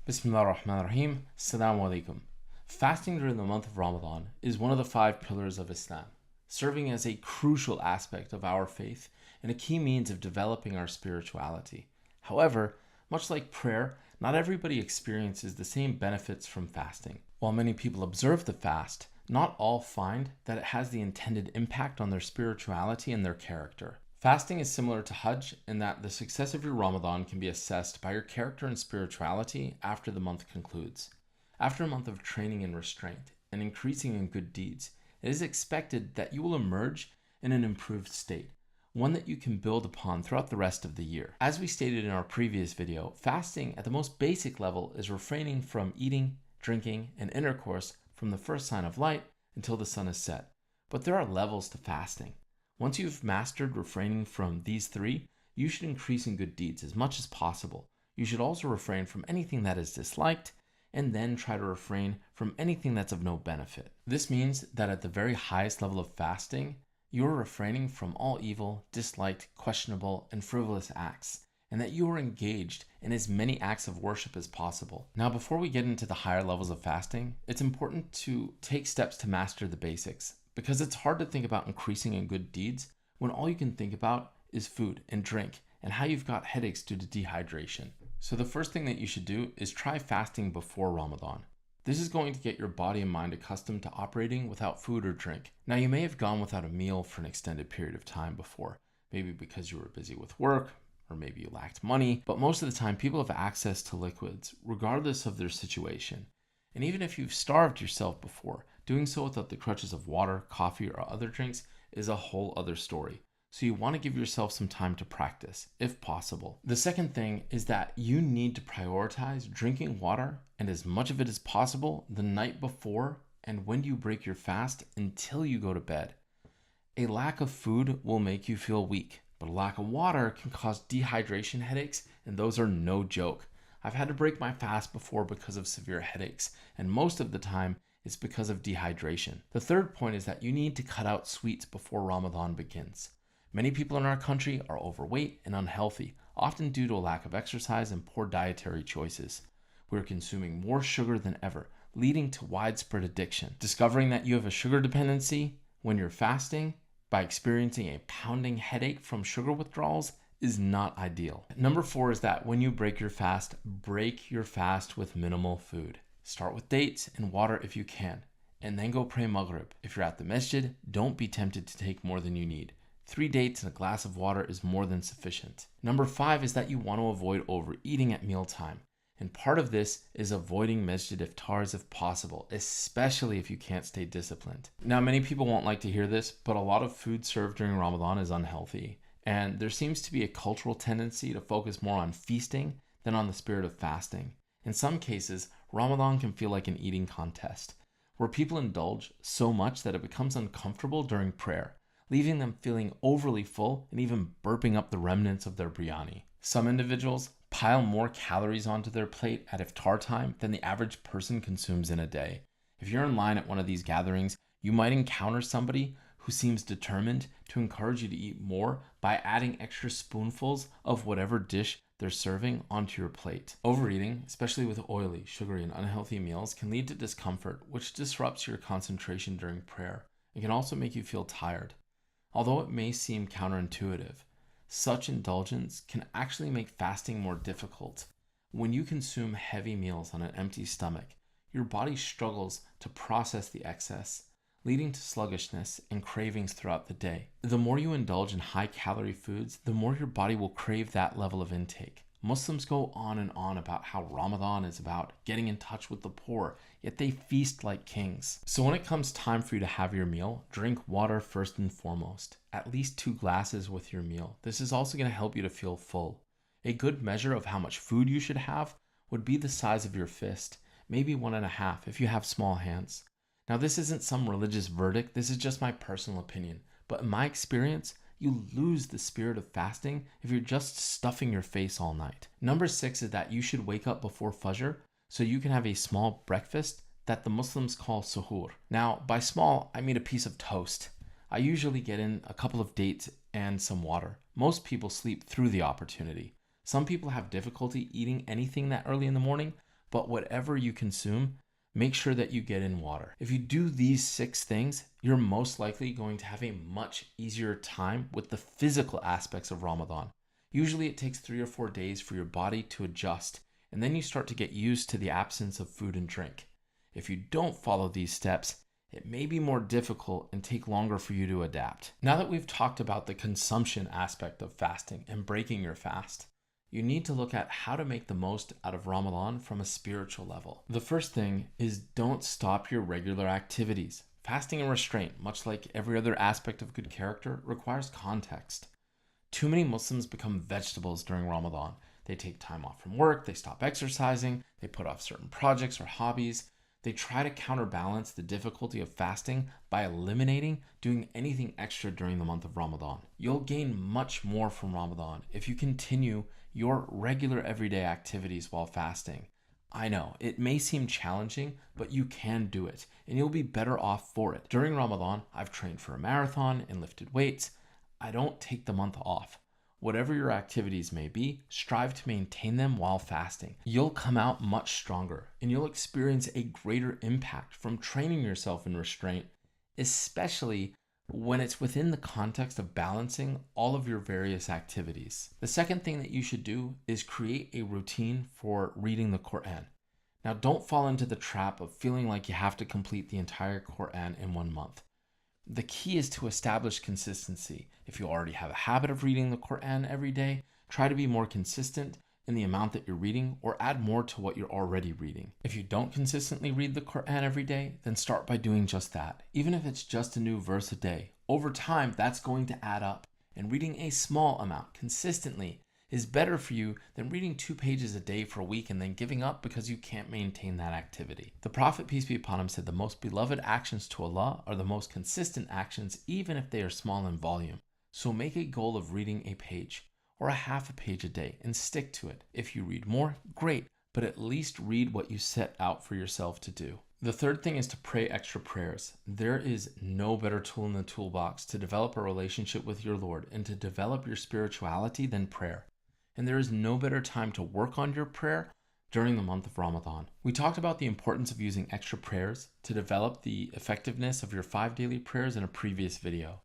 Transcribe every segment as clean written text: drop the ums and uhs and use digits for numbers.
Bismillah ar-Rahman ar-Rahim. Assalamu alaikum. Fasting during the month of Ramadan is one of the 5 pillars of Islam, serving as a crucial aspect of our faith and a key means of developing our spirituality. However, much like prayer, not everybody experiences the same benefits from fasting. While many people observe the fast, not all find that it has the intended impact on their spirituality and their character. Fasting is similar to Hajj in that the success of your Ramadan can be assessed by your character and spirituality after the month concludes. After a month of training in restraint and increasing in good deeds, it is expected that you will emerge in an improved state, one that you can build upon throughout the rest of the year. As we stated in our previous video, fasting at the most basic level is refraining from eating, drinking, and intercourse from the first sign of light until the sun is set. But there are levels to fasting. Once you've mastered refraining from these three, you should increase in good deeds as much as possible. You should also refrain from anything that is disliked, and then try to refrain from anything that's of no benefit. This means that at the very highest level of fasting, you are refraining from all evil, disliked, questionable, and frivolous acts, and that you are engaged in as many acts of worship as possible. Now, before we get into the higher levels of fasting, it's important to take steps to master the basics, because it's hard to think about increasing in good deeds when all you can think about is food and drink and how you've got headaches due to dehydration. So the first thing that you should do is try fasting before Ramadan. This is going to get your body and mind accustomed to operating without food or drink. Now, you may have gone without a meal for an extended period of time before, maybe because you were busy with work, or maybe you lacked money, but most of the time people have access to liquids regardless of their situation. And even if you've starved yourself before, doing so without the crutches of water, coffee, or other drinks is a whole other story. So you want to give yourself some time to practice, if possible. The second thing is that you need to prioritize drinking water, and as much of it as possible, the night before and when you break your fast until you go to bed. A lack of food will make you feel weak, but a lack of water can cause dehydration headaches, and those are no joke. I've had to break my fast before because of severe headaches, and most of the time it's because of dehydration. The third point is that you need to cut out sweets before Ramadan begins. Many people in our country are overweight and unhealthy, often due to a lack of exercise and poor dietary choices. We're consuming more sugar than ever, leading to widespread addiction. Discovering that you have a sugar dependency when you're fasting by experiencing a pounding headache from sugar withdrawals is not ideal. Number 4 is that when you break your fast with minimal food. Start with dates and water if you can, and then go pray Maghrib. If you're at the masjid, don't be tempted to take more than you need. 3 dates and a glass of water is more than sufficient. Number 5 is that you want to avoid overeating at mealtime. And part of this is avoiding masjid iftars if possible, especially if you can't stay disciplined. Now, many people won't like to hear this, but a lot of food served during Ramadan is unhealthy. And there seems to be a cultural tendency to focus more on feasting than on the spirit of fasting. In some cases, Ramadan can feel like an eating contest, where people indulge so much that it becomes uncomfortable during prayer, leaving them feeling overly full and even burping up the remnants of their biryani. Some individuals pile more calories onto their plate at iftar time than the average person consumes in a day. If you're in line at one of these gatherings, you might encounter somebody who seems determined to encourage you to eat more by adding extra spoonfuls of whatever dish they're serving onto your plate. Overeating, especially with oily, sugary, and unhealthy meals, can lead to discomfort, which disrupts your concentration during prayer. It can also make you feel tired. Although it may seem counterintuitive, such indulgence can actually make fasting more difficult. When you consume heavy meals on an empty stomach, your body struggles to process the excess, leading to sluggishness and cravings throughout the day. The more you indulge in high-calorie foods, the more your body will crave that level of intake. Muslims go on and on about how Ramadan is about getting in touch with the poor, yet they feast like kings. So when it comes time for you to have your meal, drink water first and foremost. At least 2 glasses with your meal. This is also going to help you to feel full. A good measure of how much food you should have would be the size of your fist, maybe 1.5 if you have small hands. Now, this isn't some religious verdict, this is just my personal opinion. But in my experience, you lose the spirit of fasting if you're just stuffing your face all night. Number 6 is that you should wake up before Fajr so you can have a small breakfast that the Muslims call suhoor. Now, by small, I mean a piece of toast. I usually get in a couple of dates and some water. Most people sleep through the opportunity. Some people have difficulty eating anything that early in the morning, but whatever you consume, make sure that you get in water. If you do these 6 things, you're most likely going to have a much easier time with the physical aspects of Ramadan. Usually it takes 3 or 4 days for your body to adjust, and then you start to get used to the absence of food and drink. If you don't follow these steps, it may be more difficult and take longer for you to adapt. Now that we've talked about the consumption aspect of fasting and breaking your fast, you need to look at how to make the most out of Ramadan from a spiritual level. The first thing is don't stop your regular activities. Fasting and restraint, much like every other aspect of good character, requires context. Too many Muslims become vegetables during Ramadan. They take time off from work, they stop exercising, they put off certain projects or hobbies. They try to counterbalance the difficulty of fasting by eliminating doing anything extra during the month of Ramadan. You'll gain much more from Ramadan if you continue your regular everyday activities while fasting. I know, it may seem challenging, but you can do it, and you'll be better off for it. During Ramadan, I've trained for a marathon and lifted weights. I don't take the month off. Whatever your activities may be, strive to maintain them while fasting. You'll come out much stronger, and you'll experience a greater impact from training yourself in restraint, especially when it's within the context of balancing all of your various activities. The second thing that you should do is create a routine for reading the Quran. Now, don't fall into the trap of feeling like you have to complete the entire Quran in 1 month. The key is to establish consistency. If you already have a habit of reading the Quran every day, try to be more consistent in the amount that you're reading or add more to what you're already reading. If you don't consistently read the Quran every day, then start by doing just that. Even if it's just a new verse a day, over time that's going to add up. And reading a small amount consistently is better for you than reading 2 pages a day for a week and then giving up because you can't maintain that activity. The Prophet, peace be upon him, said the most beloved actions to Allah are the most consistent actions, even if they are small in volume. So make a goal of reading a page or a half a page a day and stick to it. If you read more, great, but at least read what you set out for yourself to do. The third thing is to pray extra prayers. There is no better tool in the toolbox to develop a relationship with your Lord and to develop your spirituality than prayer. And there is no better time to work on your prayer during the month of Ramadan. We talked about the importance of using extra prayers to develop the effectiveness of your 5 daily prayers in a previous video.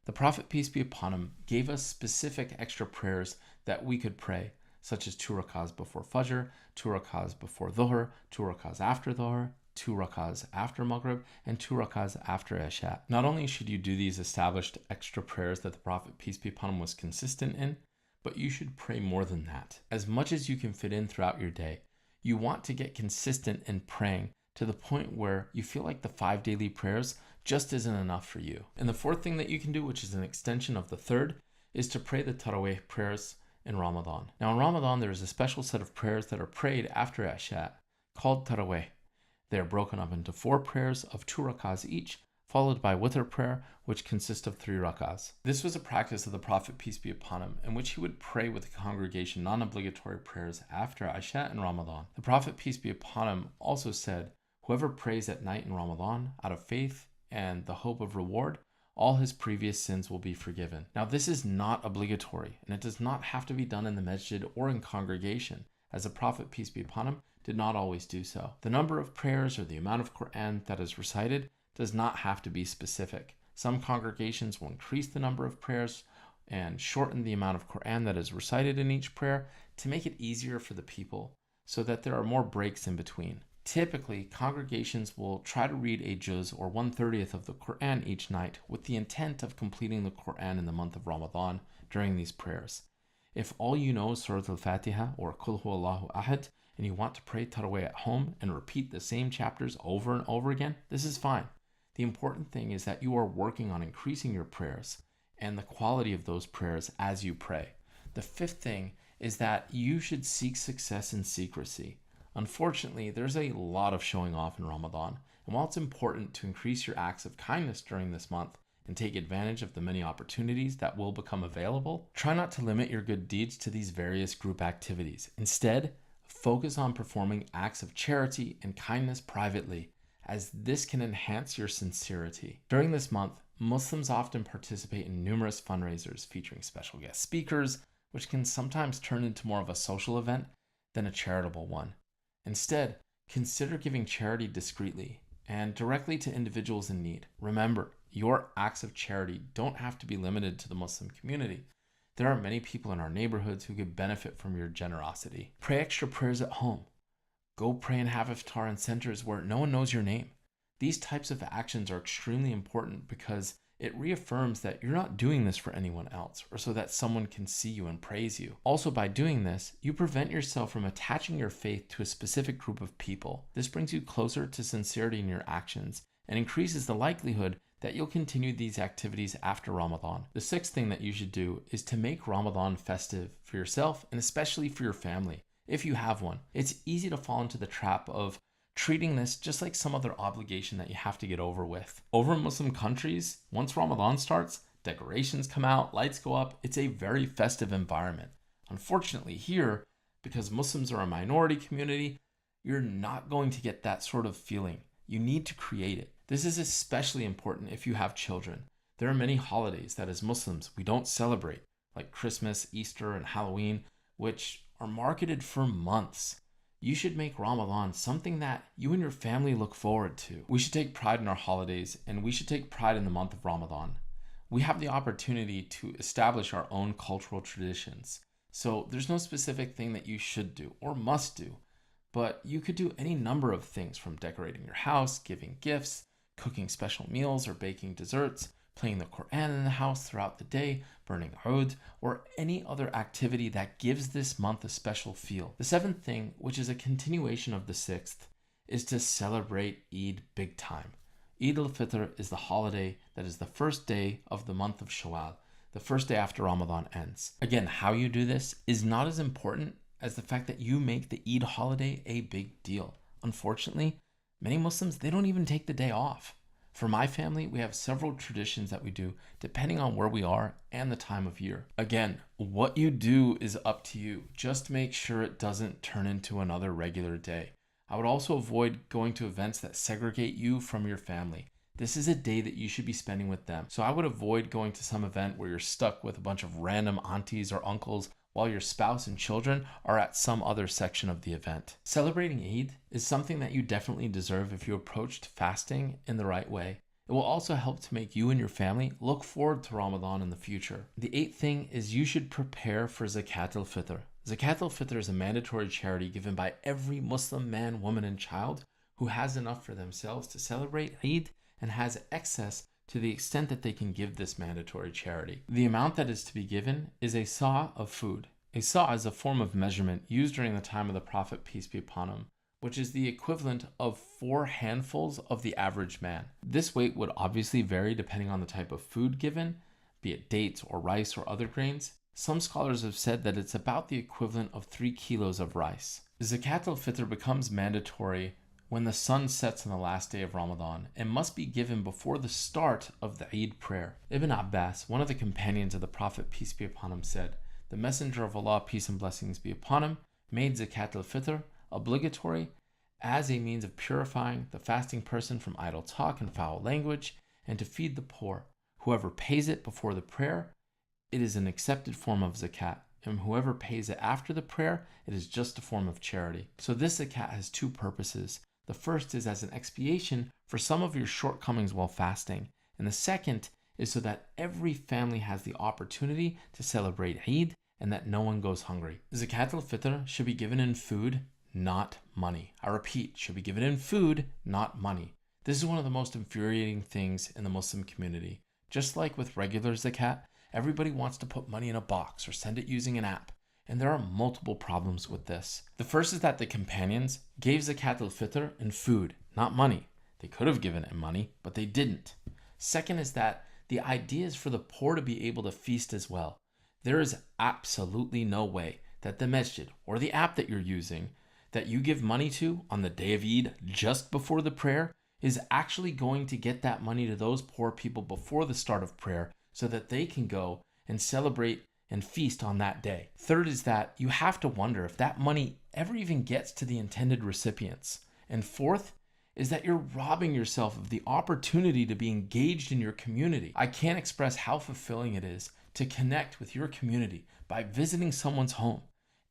The Prophet, peace be upon him, gave us specific extra prayers that we could pray, such as 2 rakahs before Fajr, 2 rakahs before Dhuhr, 2 rakahs after Dhuhr, 2 rakahs after Maghrib, and 2 rakahs after Isha. Not only should you do these established extra prayers that the Prophet, peace be upon him, was consistent in, but you should pray more than that. As much as you can fit in throughout your day, you want to get consistent in praying to the point where you feel like the 5 daily prayers just isn't enough for you. And the fourth thing that you can do, which is an extension of the third, is to pray the Taraweeh prayers in Ramadan. Now in Ramadan, there is a special set of prayers that are prayed after Isha called Taraweeh. They are broken up into 4 prayers of 2 rakahs each, followed by witr prayer, which consists of 3 rakahs. This was a practice of the Prophet, peace be upon him, in which he would pray with the congregation non-obligatory prayers after Isha and Ramadan. The Prophet, peace be upon him, also said, whoever prays at night in Ramadan out of faith and the hope of reward, all his previous sins will be forgiven. Now this is not obligatory, and it does not have to be done in the masjid or in congregation, as the Prophet, peace be upon him, did not always do so. The number of prayers or the amount of Quran that is recited does not have to be specific. Some congregations will increase the number of prayers and shorten the amount of Quran that is recited in each prayer to make it easier for the people so that there are more breaks in between. Typically, congregations will try to read a juz or 1/30th of the Quran each night with the intent of completing the Quran in the month of Ramadan during these prayers. If all you know is Surah Al-Fatiha or Qul Huwallahu Ahad and you want to pray Taraweeh at home and repeat the same chapters over and over again, this is fine. The important thing is that you are working on increasing your prayers and the quality of those prayers as you pray. The fifth thing is that you should seek success in secrecy. Unfortunately, there's a lot of showing off in Ramadan, and while it's important to increase your acts of kindness during this month and take advantage of the many opportunities that will become available, try not to limit your good deeds to these various group activities. Instead, focus on performing acts of charity and kindness privately, as this can enhance your sincerity. During this month, Muslims often participate in numerous fundraisers featuring special guest speakers, which can sometimes turn into more of a social event than a charitable one. Instead, consider giving charity discreetly and directly to individuals in need. Remember, your acts of charity don't have to be limited to the Muslim community. There are many people in our neighborhoods who could benefit from your generosity. Pray extra prayers at home. Go pray and have iftar in centers where no one knows your name. These types of actions are extremely important because it reaffirms that you're not doing this for anyone else or so that someone can see you and praise you. Also, by doing this, you prevent yourself from attaching your faith to a specific group of people. This brings you closer to sincerity in your actions and increases the likelihood that you'll continue these activities after Ramadan. The sixth thing that you should do is to make Ramadan festive for yourself and especially for your family. If you have one, it's easy to fall into the trap of treating this just like some other obligation that you have to get over with. Over in Muslim countries, once Ramadan starts, decorations come out, lights go up. It's a very festive environment. Unfortunately, here, because Muslims are a minority community, you're not going to get that sort of feeling. You need to create it. This is especially important if you have children. There are many holidays that as Muslims we don't celebrate, like Christmas, Easter, and Halloween, which are marketed for months. You should make Ramadan something that you and your family look forward to. We should take pride in our holidays, and we should take pride in the month of Ramadan. We have the opportunity to establish our own cultural traditions. So there's no specific thing that you should do or must do, but you could do any number of things, from decorating your house, giving gifts, cooking special meals or baking desserts, playing the Quran in the house throughout the day, burning oud, or any other activity that gives this month a special feel. The seventh thing, which is a continuation of the sixth, is to celebrate Eid big time. Eid al-Fitr is the holiday that is the first day of the month of Shawwal, the first day after Ramadan ends. Again, how you do this is not as important as the fact that you make the Eid holiday a big deal. Unfortunately, many Muslims, they don't even take the day off. For my family, we have several traditions that we do depending on where we are and the time of year. Again, what you do is up to you. Just make sure it doesn't turn into another regular day. I would also avoid going to events that segregate you from your family. This is a day that you should be spending with them. So I would avoid going to some event where you're stuck with a bunch of random aunties or uncles while your spouse and children are at some other section of the event. Celebrating Eid is something that you definitely deserve if you approached fasting in the right way. It will also help to make you and your family look forward to Ramadan in the future. The eighth thing is you should prepare for Zakat al-Fitr. Zakat al-Fitr is a mandatory charity given by every Muslim man, woman, and child who has enough for themselves to celebrate Eid and has excess to the extent that they can give this mandatory charity. The amount that is to be given is a saw of food. A saw is a form of measurement used during the time of the Prophet, peace be upon him, which is the equivalent of 4 handfuls of the average man. This weight would obviously vary depending on the type of food given, be it dates or rice or other grains. Some scholars have said that it's about the equivalent of 3 kilos of rice. Zakat al-Fitr becomes mandatory when the sun sets on the last day of Ramadan and must be given before the start of the Eid prayer. Ibn Abbas, one of the companions of the Prophet, peace be upon him, said, "The Messenger of Allah, peace and blessings be upon him, made Zakat al-Fitr obligatory as a means of purifying the fasting person from idle talk and foul language, and to feed the poor. Whoever pays it before the prayer, it is an accepted form of zakat, and whoever pays it after the prayer, it is just a form of charity." So this zakat has 2 purposes. The first is as an expiation for some of your shortcomings while fasting, and the second is so that every family has the opportunity to celebrate Eid and that no one goes hungry. Zakat al-Fitr should be given in food, not money. I repeat, should be given in food, not money. This is one of the most infuriating things in the Muslim community. Just like with regular zakat, everybody wants to put money in a box or send it using an app. And there are multiple problems with this. The first is that the companions gave Zakat al-Fitr in food, not money. They could have given it in money, but they didn't. Second is that the idea is for the poor to be able to feast as well. There is absolutely no way that the masjid or the app that you're using that you give money to on the day of Eid just before the prayer is actually going to get that money to those poor people before the start of prayer so that they can go and celebrate and feast on that day. Third is that you have to wonder if that money ever even gets to the intended recipients. And fourth is that you're robbing yourself of the opportunity to be engaged in your community. I can't express how fulfilling it is to connect with your community by visiting someone's home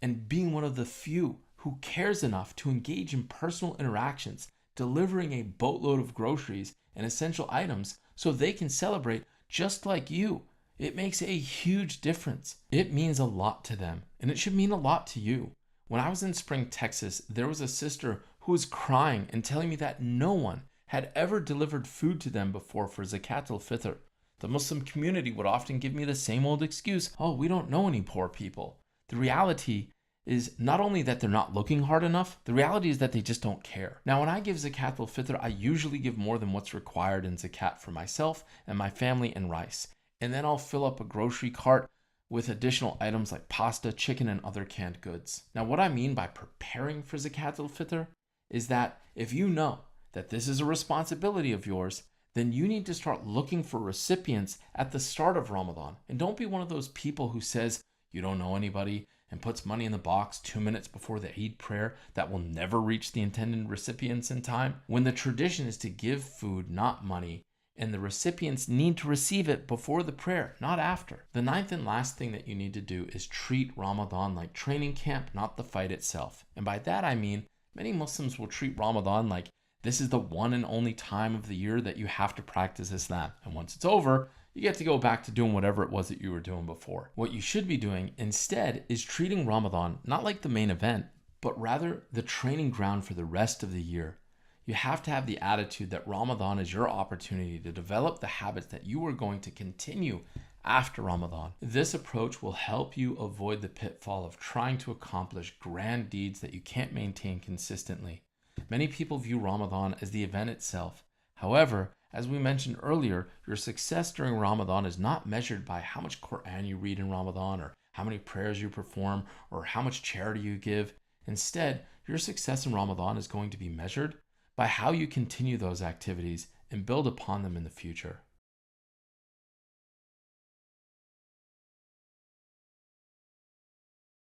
and being one of the few who cares enough to engage in personal interactions, delivering a boatload of groceries and essential items so they can celebrate just like you. It makes a huge difference. It means a lot to them, and it should mean a lot to you. When I was in Spring, Texas, there was a sister who was crying and telling me that no one had ever delivered food to them before for Zakat al-Fitr. The Muslim community would often give me the same old excuse, oh, we don't know any poor people. The reality is not only that they're not looking hard enough, the reality is that they just don't care. Now, when I give Zakat al-Fitr, I usually give more than what's required in Zakat for myself and my family and rice. And then I'll fill up a grocery cart with additional items like pasta, chicken, and other canned goods. Now, what I mean by preparing for Zakat al-Fitr is that if you know that this is a responsibility of yours, then you need to start looking for recipients at the start of Ramadan. And don't be one of those people who says you don't know anybody and puts money in the box 2 minutes before the Eid prayer that will never reach the intended recipients in time, when the tradition is to give food, not money, and the recipients need to receive it before the prayer, not after. The ninth and last thing that you need to do is treat Ramadan like training camp, not the fight itself. And by that I mean, many Muslims will treat Ramadan like this is the one and only time of the year that you have to practice Islam. And once it's over, you get to go back to doing whatever it was that you were doing before. What you should be doing instead is treating Ramadan not like the main event, but rather the training ground for the rest of the year. You have to have the attitude that Ramadan is your opportunity to develop the habits that you are going to continue after Ramadan. This approach will help you avoid the pitfall of trying to accomplish grand deeds that you can't maintain consistently. Many people view Ramadan as the event itself. However, as we mentioned earlier, your success during Ramadan is not measured by how much Quran you read in Ramadan, or how many prayers you perform, or how much charity you give. Instead, your success in Ramadan is going to be measured by how you continue those activities and build upon them in the future.